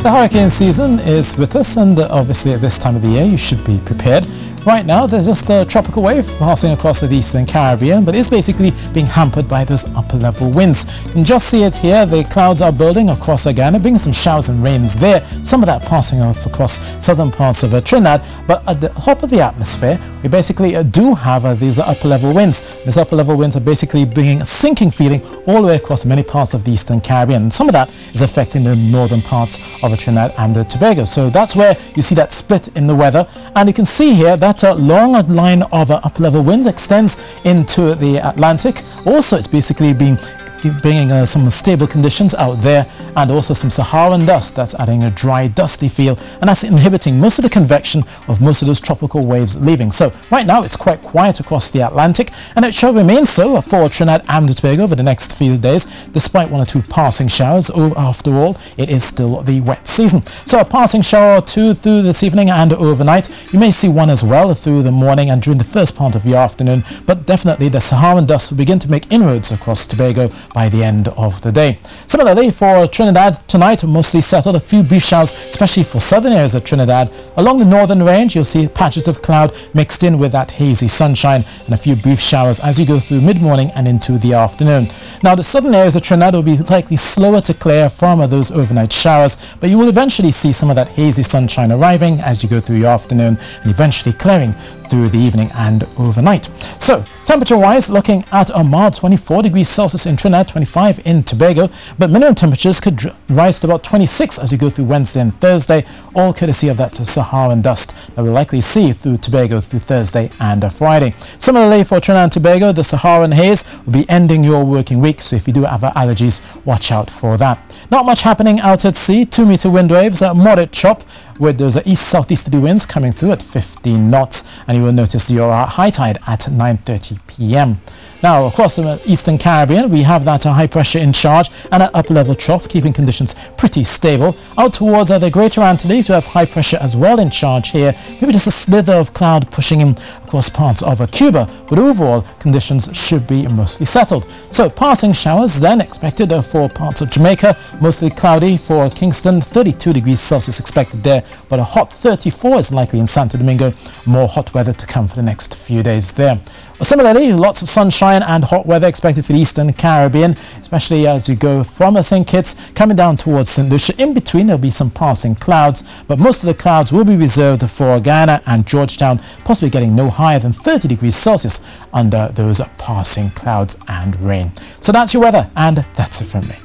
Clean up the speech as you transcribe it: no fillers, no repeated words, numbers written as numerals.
The hurricane season is with us, and obviously at this time of the year you should be prepared. Right now there's just a tropical wave passing across the eastern Caribbean, but it's basically being hampered by those upper level winds. You can just see it here. The clouds are building across Guyana, bringing some showers and rains there. Some of that passing off across southern parts of Trinidad, but at the top of the atmosphere we basically do have these upper level winds. These upper level winds are basically bringing a sinking feeling all the way across many parts of the eastern Caribbean, and some of that is affecting the northern parts of Trinidad and Tobago. So that's where you see that split in the weather, and you can see here that long line of upper level winds extends into the Atlantic. Also, it's basically bringing some stable conditions out there, and also some Saharan dust that's adding a dry, dusty feel, and that's inhibiting most of the convection of most of those tropical waves leaving. So right now it's quite quiet across the Atlantic, and it shall remain so for Trinidad and Tobago over the next few days, despite one or two passing showers. After all, it is still the wet season. So a passing shower or two through this evening and overnight. You may see one as well through the morning and during the first part of the afternoon, but definitely the Saharan dust will begin to make inroads across Tobago by the end of the day. Similarly for Trinidad, tonight mostly settled. A few brief showers, especially for southern areas of Trinidad. Along the northern range you'll see patches of cloud mixed in with that hazy sunshine, and a few brief showers as you go through mid-morning and into the afternoon. Now the southern areas of Trinidad will be likely slower to clear from those overnight showers, but you will eventually see some of that hazy sunshine arriving as you go through your afternoon and eventually clearing through the evening and overnight. So temperature wise, looking at a mild 24 degrees Celsius in Trinidad, 25 in Tobago, but minimum temperatures could rise to about 26 as you go through Wednesday and Thursday, all courtesy of that Saharan dust that we'll likely see through Tobago through Thursday and Friday. Similarly for Trinidad and Tobago, the Saharan haze will be ending your working week, so if you do have allergies, watch out for that. Not much happening out at sea. 2-meter wind waves, a moderate chop with those east-southeasterly winds coming through at 15 knots, and you will notice your high tide at 9:30 p.m. Now across the eastern Caribbean we have that high pressure in charge and an upper level trough keeping conditions pretty stable. Out towards the Greater Antilles we have high pressure as well in charge here, maybe just a slither of cloud pushing in across parts of Cuba, but overall conditions should be mostly settled. So passing showers then expected for parts of Jamaica, mostly cloudy for Kingston, 32 degrees Celsius expected there, but a hot 34 is likely in Santo Domingo. More hot weather to come for the next few days there. Similarly, lots of sunshine and hot weather expected for the eastern Caribbean, especially as you go from St. Kitts coming down towards St. Lucia. In between there'll be some passing clouds, but most of the clouds will be reserved for Guyana and Georgetown, possibly getting no higher than 30 degrees Celsius under those passing clouds and rain. So that's your weather, and that's it from me.